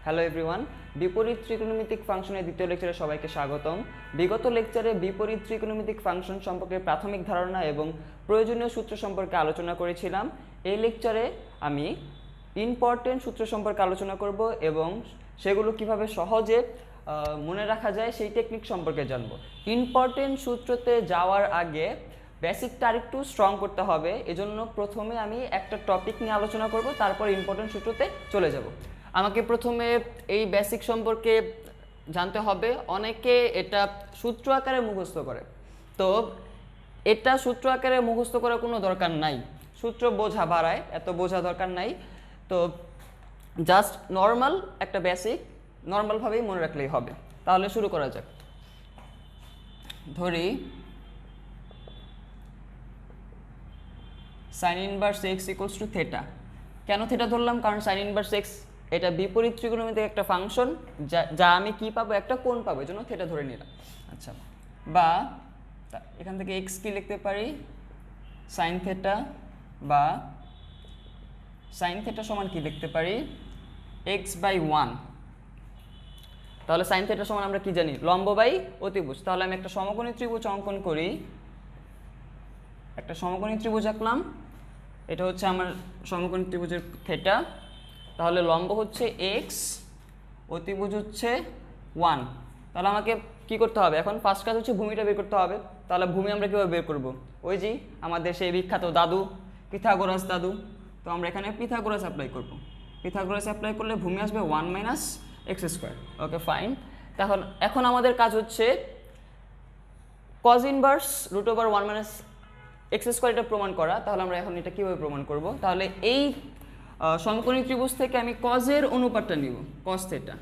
Hello everyone, বিপরীত ত্রিকোণমিতিক ফাংশনের দ্বিতীয় লেকচারে সবাইকে স্বাগতম। বিগত লেকচারে বিপরীত ত্রিকোণমিতিক ফাংশন সম্পর্কে প্রাথমিক ধারণা এবং প্রয়োজনীয় সূত্র সম্পর্কে আলোচনা করেছিলাম। এই লেকচারে আমি ইম্পর্টেন্ট সূত্র সম্পর্কে আলোচনা করব এবং সেগুলো কিভাবে সহজে মনে রাখা যায় সেই টেকনিক সম্পর্কে জানব। ইম্পর্টেন্ট সূত্রতে যাওয়ার আগে বেসিকটা আরেকটু স্ট্রং করতে হবে, এজন্য প্রথমে আমি একটা টপিক নিয়ে আলোচনা করব, তারপর ইম্পর্টেন্ট সূত্রতে চলে যাব। আমাকে প্রথমে এই বেসিক সম্পর্কে জানতে হবে। অনেকে এটা সূত্র আকারে মুখস্থ করে, তো এটা সূত্র আকারে মুখস্থ করার কোনো দরকার নাই, সূত্র বোঝা বাড়ায়, এত বোঝা দরকার নাই। তো জাস্ট নর্মাল একটা বেসিক নর্মালভাবেই মনে রাখলেই হবে। তাহলে শুরু করা যাক। ধরি sign inverse x equals to theta. কেন থেটা ধরলাম? কারণ সাইন ইনভার্স এক্স এটা বিপরীত ত্রিকোণমিতিক একটা ফাংশন, যা আমি কি পাবো, একটা কোণ পাবো, এই জন্য থেটা ধরে নিলাম। আচ্ছা, বা এখান থেকে এক্স কি লিখতে পারি, সাইন থেটা, বা সাইন থেটা সমান কি লিখতে পারি, এক্স বাই 1। তাহলে সাইন থেটা সমান আমরা কি জানি, লম্ব বাই অতিভুজ। তাহলে আমি একটা সমকোণী ত্রিভুজ অঙ্কন করি, একটা সমকোণী ত্রিভুজ আঁকলাম, এটা হচ্ছে আমার সমকোণী ত্রিভুজের থেটা। তাহলে লম্ব হচ্ছে এক্স, অতিভুজ হচ্ছে 1। তাহলে আমাকে কি করতে হবে এখন? ফার্স্ট কাজ হচ্ছে ভূমিটা বের করতে হবে। তাহলে ভূমি আমরা কীভাবে বের করব? ওই যে আমাদের সেই বিখ্যাত দাদু পিথাগোরাস দাদু, তো আমরা এখানে পিথাগোরাস অ্যাপ্লাই করব। পিথাগোরাস অ্যাপ্লাই করলে ভূমি আসবে 1 minus x square. Okay fine. তাহলে এখন আমাদের কাজ হচ্ছে cos inverse root over 1 minus x square এটা প্রমাণ করা। তাহলে আমরা এখন এটা কীভাবে প্রমাণ করব? তাহলে এই সমকোণী ত্রিভুজ থেকে আমি কজের অনুপাতটা নিব, কজ থেটা।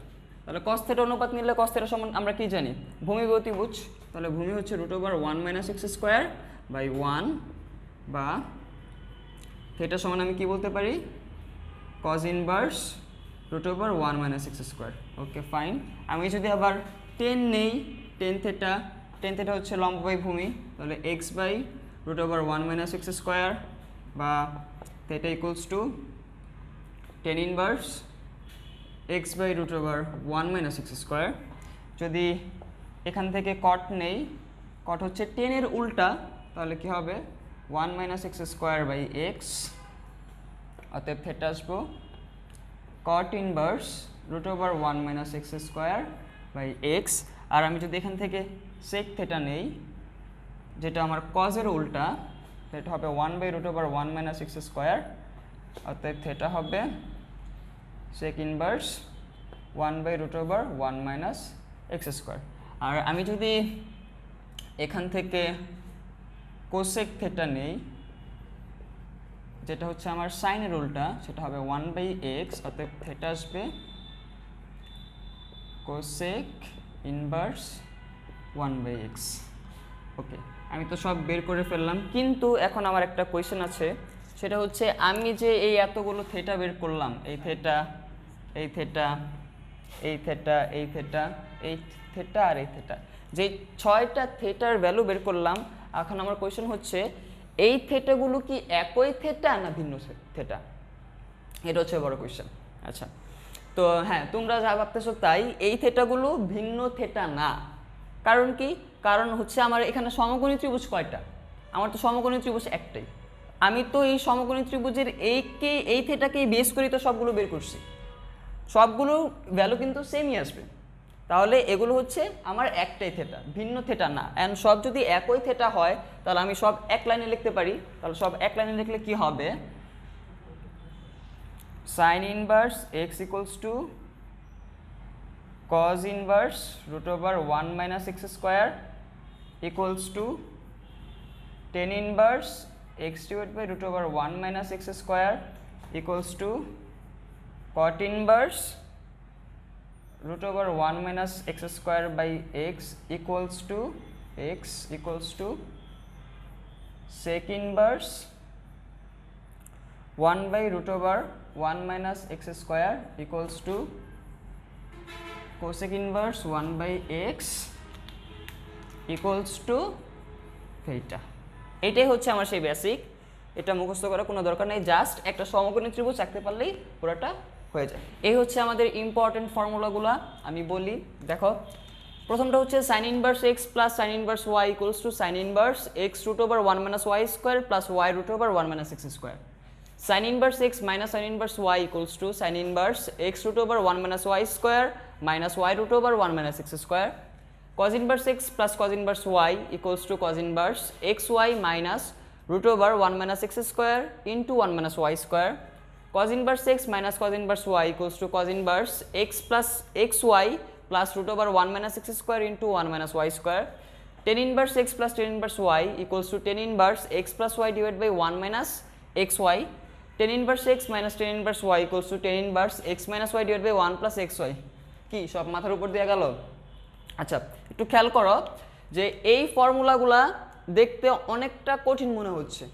তাহলে কজ থেটা অনুপাত নিলে কজ থেটা সমান আমরা কি জানি, ভূমি বাই অতিভুজ। তাহলে ভূমি হচ্ছে root over 1 minus x square by 1, বা থেটা সমান আমি কি বলতে পারি, cos inverse root over 1 minus x square. Okay fine. আমি যদি আবার টেন নেই, টেন থেটা হচ্ছে লম্ব বাই ভূমি, তাহলে x by root over 1 minus x square, বা theta equals to tan inverse x by root over 1 minus x square. যদি এখান থেকে কট নেই, কট হচ্ছে 10-এর উল্টা, তাহলে কি হবে 1 minus x square by x. অতএব থেটা আসবো cot inverse root over 1 minus x square by x. আর আমি যদি এখান থেকে সেক থেটা নেই, যেটা আমার কজের উল্টা, সেটা হবে 1 by root over 1 minus x square. অতএব থেটা হবে sec inverse 1 by root over 1 minus x square. আর আমি যদি এখান থেকে কোসেক থেটা নেই, যেটা হচ্ছে আমার সাইনের উল্টা, সেটা হবে 1 বাই এক্স। অতএব থেটা আসবে কোসেক ইনভার্স 1 বাই এক্স। ওকে, আমি তো সব বের করে ফেললাম, কিন্তু এখন আমার একটা কোয়েশ্চেন আছে, সেটা হচ্ছে আমি যে এই এতগুলো থেটা বের করলাম, এই থেটা, এই থেটা, এই থেটা, এই থেটা, এই থেটা আর এই থেটা, যে 6টা থেটার ভ্যালু বের করলাম, এখন আমার কোয়েশ্চেন হচ্ছে এই থেটাগুলো কি একই থেটা না ভিন্ন থেটা? এটা হচ্ছে বড় কোয়েশ্চেন। আচ্ছা, তো হ্যাঁ, তোমরা যা ভাবতেছো তাই, এই থেটাগুলো ভিন্ন থেটা না। কারণ কি? কারণ হচ্ছে আমার এখানে সমকোণী ত্রিভুজ কয়টা? আমার তো সমকোণী ত্রিভুজ একটাই। আমি তো এই সমকোণী ত্রিভুজের এই থেটাকেই বেস করি তো সবগুলো বের করছি, সবগুলো ভ্যালু কিন্তু সেমই আসবে। তাহলে এগুলো হচ্ছে আমার একটাই থেটা, ভিন্ন থেটা না। অ্যান্ড সব যদি একই থেটা হয়, তাহলে আমি সব এক লাইনে লিখতে পারি। তাহলে সব এক লাইনে লিখলে কি হবে, sign inverse x equals to cos inverse root over 1 minus x square equals to tan inverse x divided by root over 1 minus x square equals to cot inverse root over 1 minus x square by x equals to sec inverse 1 by root over 1 minus x square equals to cosec inverse 1 by x equals to theta। এটাই হচ্ছে আমার সেই basic. এটা মুখস্থ করার কোনো দরকার নেই, জাস্ট একটা সমকোণী ত্রিভুজ আঁকতে পারলেই পুরোটা হয়ে যায়। এই হচ্ছে আমাদের ইম্পর্টেন্ট ফর্মুলাগুলো। আমি বলি, দেখো প্রথমটা হচ্ছে sine inverse X plus sine inverse Y equals to sine inverse X root over 1 minus Y square plus Y root over 1 minus x square. Sine inverse X minus sine inverse Y equals to sine inverse X root over 1 minus Y square minus Y root over 1 minus x square. cos inverse x plus cos inverse y equals to cos inverse xy minus root over 1 minus x square into 1 minus y square. Cos inverse x minus cos inverse y equals to cos inverse x plus xy plus root over 1 minus x square into 1 minus y square. Tan inverse x plus tan inverse y equals to tan inverse x plus y divided by 1 minus xy. Tan inverse x minus tan inverse y equals to tan inverse x minus y divided by 1 plus xy. কি সব মাথার উপর দিয়ে গেল? আচ্ছা, একটু খেয়াল করো যে এই ফর্মুলাগুলা দেখতে অনেকটা কঠিন মনে হচ্ছে,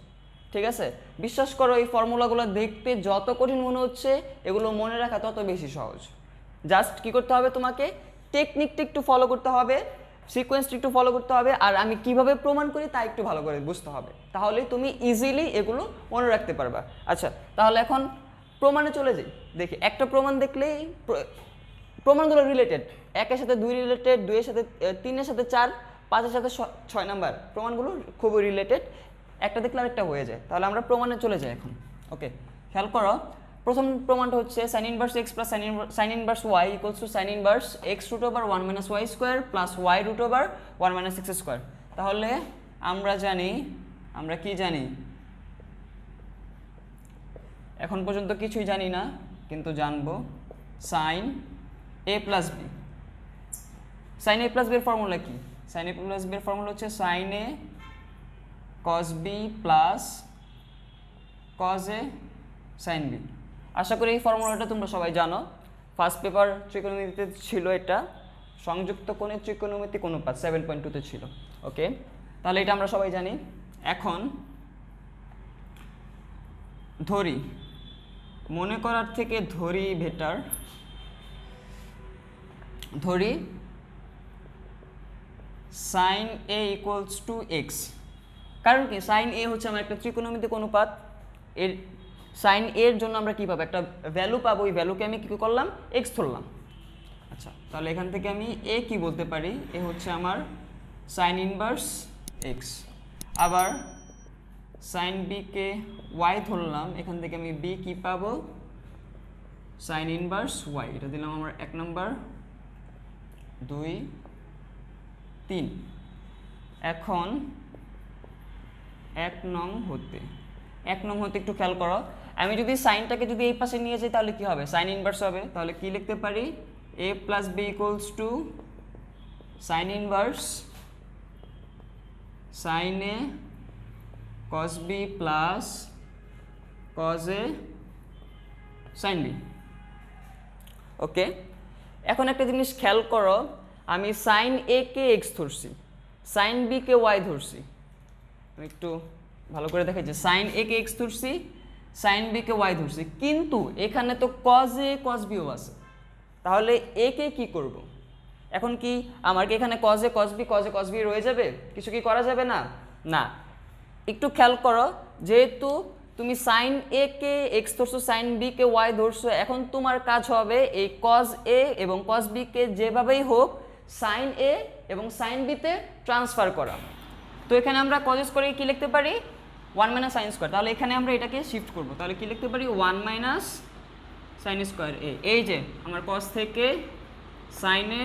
ঠিক আছে? বিশ্বাস করো, এই ফর্মুলাগুলো দেখতে যত কঠিন মনে হচ্ছে এগুলো মনে রাখা তত বেশি সহজ। জাস্ট কি করতে হবে, তোমাকে টেকনিকটা একটু ফলো করতে হবে, সিকোয়েন্সটা একটু ফলো করতে হবে, আর আমি কিভাবে প্রমাণ করি তা একটু ভালো করে বুঝতে হবে, তাহলে তুমি ইজিলি এগুলো মনে রাখতে পারবা। আচ্ছা, তাহলে এখন প্রমাণে চলে যাই। দেখি, একটা প্রমাণ দেখলেই প্রমাণগুলো রিলেটেড, 1-এর সাথে 2 রিলেটেড, 2-এর সাথে 3-এর সাথে 4, 5-এর সাথে 6 নাম্বার প্রমাণগুলো খুবই রিলেটেড, একটা দেখলে আরেকটা হয়ে যায়। তাহলে আমরা প্রমাণে চলে যাই এখন। ওকে, খেয়াল করো, প্রথম প্রমাণটা হচ্ছে sine inverse X plus sine inverse Y equals to sine inverse X root over 1 minus Y square plus Y root over 1 minus x square. তাহলে আমরা কি জানি? এখন পর্যন্ত কিছুই জানি না, কিন্তু জানবো সাইন এ প্লাস বি। সাইন এ প্লাস বির ফর্মুলা কি? সাইন এ প্লাস বির ফর্মুলা হচ্ছে sign A cos B plus cos A sine B. আশা করি এই ফর্মুলাটা তোমরা সবাই জানো, ফার্স্ট পেপার ত্রিকোণমিতিতে ছিল, এটা সংযুক্ত কোণের ত্রিকোণমিতিক অনুপাত 7.2-তে ছিল। ওকে, তাহলে এটা আমরা সবাই জানি। এখন ধরি, মনে করার থেকে ধরি বেটার, ধরি sine A equals to X. কারণ কি, সাইন এ হচ্ছে আমার একটা ত্রিকোণমিতিক অনুপাত, এর সাইন এর জন্য আমরা কী পাবো, একটা ভ্যালু পাবো, ওই ভ্যালুকে আমি কী করলাম, এক্স ধরলাম। আচ্ছা, তাহলে এখান থেকে আমি এ কি বলতে পারি, এ হচ্ছে আমার সাইন ইনভার্স এক্স। আবার সাইন বিকে ওয়াই ধরলাম, এখান থেকে আমি বি কি পাবো, সাইন ইনভার্স ওয়াই। এটা দিলাম আমার 1 নম্বর, 2, 3। এখন 1 নং হতে একটু খেয়াল করো, আমি যদি সাইনটাকে যদি এই পাশে নিয়ে যাই তাহলে কি হবে, সাইন ইনভার্স হবে। তাহলে কি লিখতে পারি, A plus B equals to sine inverse sine A cos B plus cos A sine B. Okay, এখন একটা জিনিস খেয়াল করো, আমি সাইন এ কে এক্স ধরছি, সাইন বি কে ওয়াই ধরছি। আমি একটু ভালো করে দেখাচ্ছি, সাইন এ কে এক্স ধরছি, সাইন বি কে ওয়াই ধরছি, কিন্তু এখানে তো কজ এ কস বিও আছে। তাহলে এ কে কী করব? এখন কি আমার কি এখানে কজ এ কস বি রয়ে যাবে? কিছু কি করা যাবে না? না, একটু খেয়াল করো, যেহেতু তুমি সাইন এ কে এক্স ধরছো, সাইন বি কে ওয়াই ধরছো, এখন তোমার কাজ হবে এই কজ এ এবং কস বি কে যেভাবেই হোক সাইন এ এবং সাইন বিতে ট্রান্সফার করা। তো এখানে আমরা কজ স্কোয়ারে কি লিখতে পারি, 1 মাইনাস সাইন স্কোয়ার। তাহলে এখানে আমরা এটাকে শিফট করব, তাহলে কি লিখতে পারি, 1 মাইনাস সাইন স্কোয়ার এ। এই যে আমার কজ থেকে সাইনে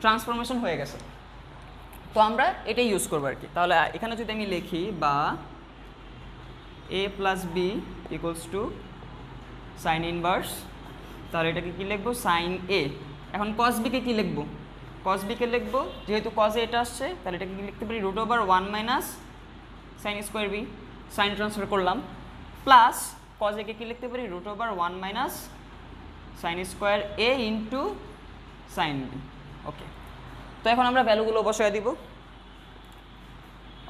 ট্রান্সফরমেশন হয়ে গেছে, তো আমরা এটাই ইউজ করবো আর কি। তাহলে এখানে যদি আমি লিখি, বা A plus B equals to sine inverse, তাহলে এটাকে কী লিখবো, সাইন এ। এখন কস বিকে কী লিখবো, কস বিকে লিখবো, যেহেতু কসে এটা আসছে, তাহলে এটাকে কী লিখতে পারি, root over 1 minus sine square B, sine transfer করলাম, প্লাস কস একে কী লিখতে পারি, root over 1 minus sine square A into sine B. Okay, তো এখন আমরা ভ্যালুগুলো বসায় দিব।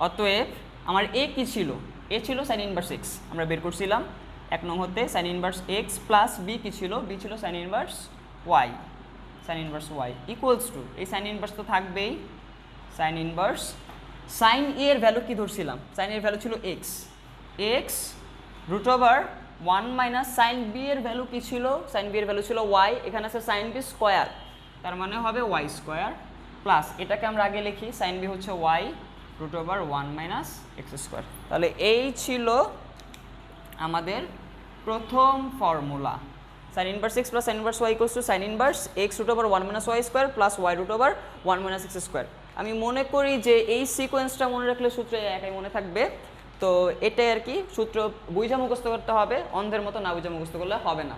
অতএব আমার এ কি ছিল, এ ছিল সাইন ইনভার্স এক্স, আমরা বের করছিলাম 1 নং হতে, sine inverse X plus B কি ছিল, বি ছিল sine inverse Y, sine inverse Y equals to, এই সাইন ইনভার্স তো থাকবেই, সাইন ইনভার্স সাইন এর ভ্যালু কি ধরছিলাম, সাইন এর ভ্যালু ছিল X, X root over 1 minus sine B এর ভ্যালু কী ছিল? সাইন বি এর ভ্যালু ছিল ওয়াই, এখানে আছে সাইন বি স্কোয়ার, তার মানে হবে ওয়াই স্কোয়ার প্লাস এটাকে আমরা আগে লিখি সাইন বি হচ্ছে Y root over 1 minus x square. তাহলে এই ছিল আমাদের প্রথম formula, sine inverse X plus sine inverse Y equals to sine inverse X root over 1 minus Y square plus Y root over 1 minus x square. আমি মনে করি যে এই সিকোয়েন্সটা মনে রাখলে সূত্র একাই মনে থাকবে, তো এটাই আর কি, সূত্র বুঝা মুখস্থ করতে হবে, অন্ধের মতো না বুঝা মুখস্থ করলে হবে না।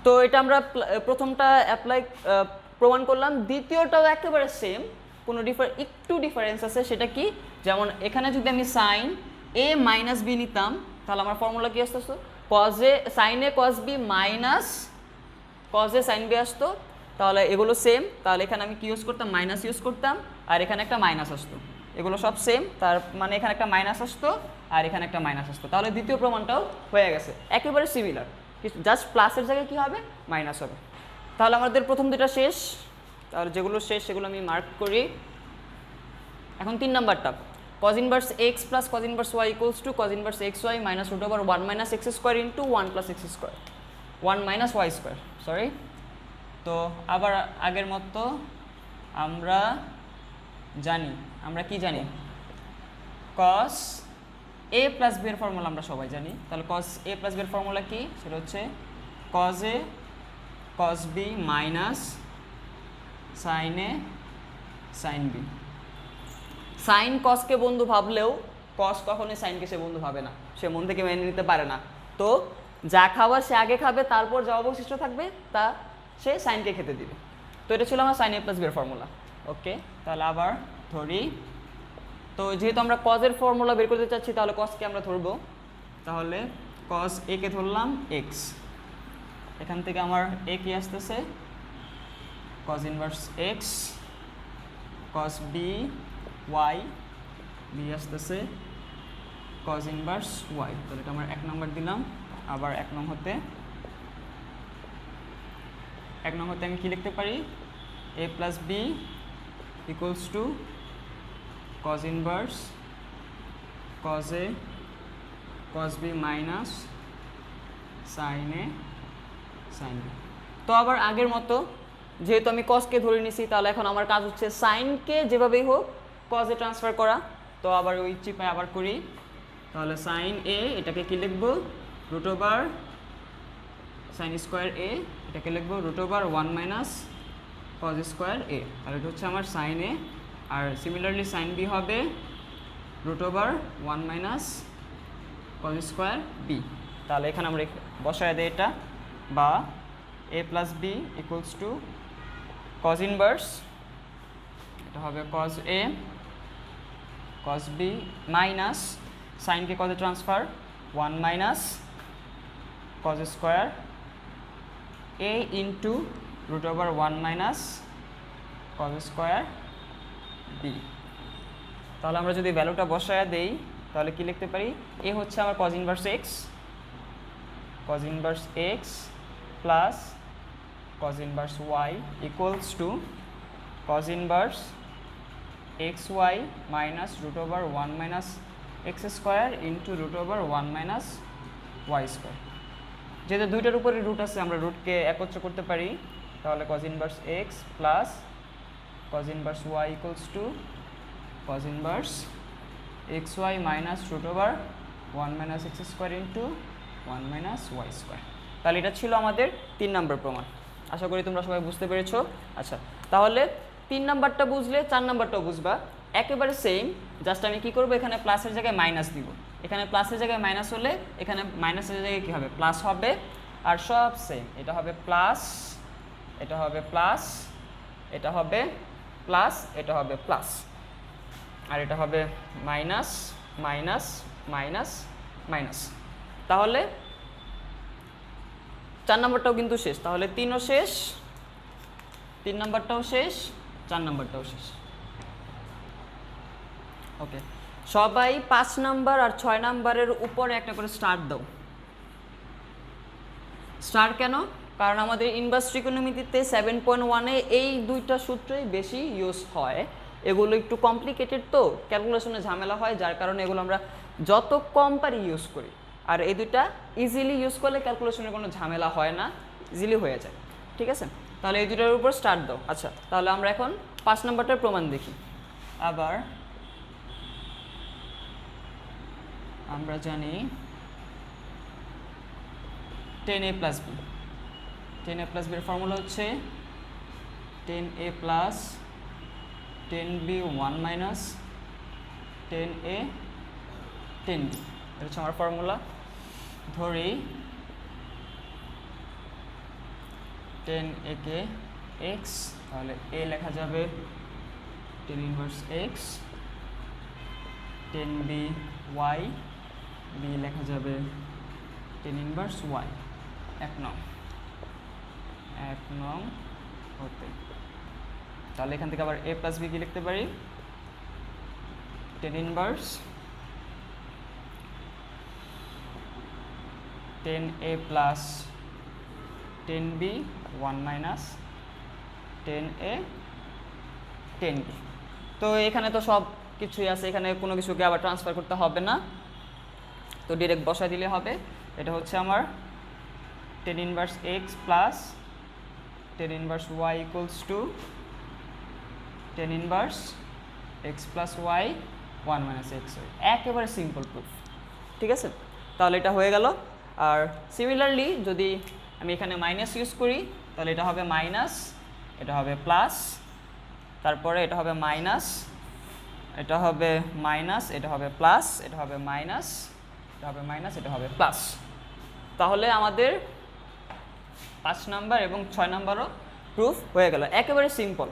তো এটা আমরা প্রথমটা অ্যাপ্লাই প্রমাণ করলাম, দ্বিতীয়টাও একেবারে সেম, কোনো একটু ডিফারেন্স আছে, সেটা কি? যেমন এখানে যদি আমি সাইন এ মাইনাস বি নিতাম তাহলে আমার ফর্মুলা কি আসতো? কজে সাইন এ cos B minus কজে sign B আসতো, তাহলে এগুলো সেম, তাহলে এখানে আমি কি ইউজ করতাম? মাইনাস ইউজ করতাম, আর এখানে একটা মাইনাস আসতো, এগুলো সব সেম, তার মানে এখানে একটা মাইনাস আসতো আর এখানে একটা মাইনাস আসতো, তাহলে দ্বিতীয় প্রমাণটাও হয়ে গেছে, একেবারে সিমিলার, জাস্ট প্লাসের জায়গায় কী হবে? মাইনাস হবে। তাহলে আমাদের প্রথম দুটা শেষ, তাহলে যেগুলো শেষ সেগুলো আমি মার্ক করি। এখন 3 নাম্বারটা, cos inverse X plus cos inverse Y equals to cos inverse X Y minus root over 1 minus x square into 1 plus X square 1 minus Y square, sorry. তো আবার আগের মতো আমরা কি জানি? cos a প্লাস বি এর formula আমরা সবাই জানি, তাহলে cos a প্লাস বি এর ফর্মুলা কি? সেটা হচ্ছে cos a cos b minus sin a sin b। Sine কসকে বন্ধু ভাবলেও কস কখনোই সাইনকে সে বন্ধু ভাবে না, সে মন থেকে মেনে নিতে পারে না, তো যা খাবার সে আগে খাবে, তারপর যা অবশিষ্ট থাকবে তা সে সাইনকে খেতে দিবে। তো এটা ছিল আমার সাইন এ প্লাস বি এর ফর্মুলা। ওকে, তাহলে আবার ধরি, তো যেহেতু আমরা কজের ফর্মুলা বের করতে চাচ্ছি তাহলে কসকে আমরা ধরবো, তাহলে কস এ কে ধরলাম এক্স, এখান থেকে আমার এ কি আসতেছে? Cos inverse X, cos B Y, B আসতেছে কজ ইনভার্স ওয়াই, তাহলে এটা আমার 1 নম্বর দিলাম। আবার 1 নং হতে আমি কি লিখতে পারি? A plus B equals to cos inverse cos A cos B minus sine A sine B. তো আবার আগের মতো, যেহেতু আমি কসকে ধরে নিছি, তাহলে এখন আমার কাজ হচ্ছে সাইনকে যেভাবেই হোক কজে ট্রান্সফার করা। তো আবার ওই চিপায় আবার করি, তাহলে সাইন এ এটাকে কি লিখবো? Root over sine square A, এটাকে লিখবো root over 1 minus cos square A, তাহলে এটা হচ্ছে আমার সাইন এ। আর সিমিলারলি সাইন বি হবে root over 1 minus cos square B. তাহলে এখানে আমরা বসায় দিই এটা, বা A plus B equals to cos inverse, এটা হবে cos A cos B minus সাইনকে কজে transfer 1 minus cos square A into root over 1 minus cos square B. তাহলে আমরা যদি ভ্যালুটা বসায় দেই তাহলে কি লিখতে পারি? এ হচ্ছে আমার cause inverse X plus cos inverse y equals to cos inverse xy minus root over 1 minus x square into root over 1 minus y square। যেহেতু দুইটার উপরে রুট আছে, আমরা রুটকে একত্র করতে পারি, তাহলে cos inverse x plus cos inverse y equals to cos inverse xy minus root over 1 minus x square into 1 minus y square। তাহলে এটা ছিল আমাদের 3 নম্বর প্রমাণ। আশা করি তোমরা সবাই বুঝতে পেরেছো। আচ্ছা, তাহলে 3 নাম্বারটা বুঝলে 4 নাম্বারটাও বুঝবা, একেবারে সেম, জাস্ট আমি কি করব? এখানে প্লাসের জায়গায় মাইনাস দিব, এখানে প্লাসের জায়গায় মাইনাস হলে এখানে মাইনাসের জায়গায় কী হবে? প্লাস হবে, আর সব সেম, এটা হবে প্লাস, এটা হবে প্লাস, এটা হবে প্লাস, এটা হবে প্লাস, আর এটা হবে মাইনাস মাইনাস মাইনাস মাইনাস। তাহলে 4 নাম্বারটাও কিন্তু শেষ, তাহলে 3ও শেষ, 3 নাম্বারটাও শেষ, 4 নাম্বারটাও শেষ। ওকে, সবাই 5 নাম্বার আর 6 নাম্বারের উপরে একটা করে স্টার দাও। স্টার কেন? কারণ আমাদের ইনভার্স ট্রিকোনোমিতিতে 7.1-এ এই দুইটা সূত্রই বেশি ইউজ হয়, এগুলো একটু কমপ্লিকেটেড, তো ক্যালকুলেশনে ঝামেলা হয়, যার কারণে এগুলো আমরা যত কম পারি ইউজ করি। আর এই দুইটা ইজিলি ইউজ করলে ক্যালকুলেশনের কোনো ঝামেলা হয় না, ইজিলি হয়ে যায়। ঠিক আছে, তাহলে এই দুটার উপর স্টার্ট দাও। আচ্ছা, তাহলে আমরা এখন 5 নম্বরটার প্রমাণ দেখি। আবার আমরা জানি 10a plus B, 10a plus বির ফর্মুলা হচ্ছে 10a plus 10b 1 minus 10a 10b, এটা হচ্ছে আমার ফর্মুলা। ধরি 10a কে x, তাহলে a লেখা যাবে 10 inverse x, 10b y, b লেখা যাবে 10 ইনভার্স y। এক নং হতে, তাহলে এখান থেকে আবার a প্লাস b কি লিখতে পারি, 10 inverse 10a plus 10b 1 minus 10a 10b। তো এখানে তো সব কিছুই আছে, এখানে কোনো কিছুকে আবার ট্রান্সফার করতে হবে না, তো ডিরেক্ট বসায় দিলে হবে। এটা হচ্ছে আমার 10 inverse x plus 10 inverse y equals to 10 inverse x plus y 1 minus x। একেবারে সিম্পল প্রুফ। ঠিক আছে, তাহলে এটা হয়ে গেল। আর সিমিলারলি যদি আমি এখানে মাইনাস ইউজ করি, তাহলে এটা হবে মাইনাস, এটা হবে প্লাস, তারপরে এটা হবে মাইনাস, এটা হবে মাইনাস, এটা হবে প্লাস, এটা হবে মাইনাস, এটা হবে মাইনাস, এটা হবে প্লাস। তাহলে আমাদের 5 নাম্বার এবং 6 নাম্বারও প্রুফ হয়ে গেল, একেবারে সিম্পল।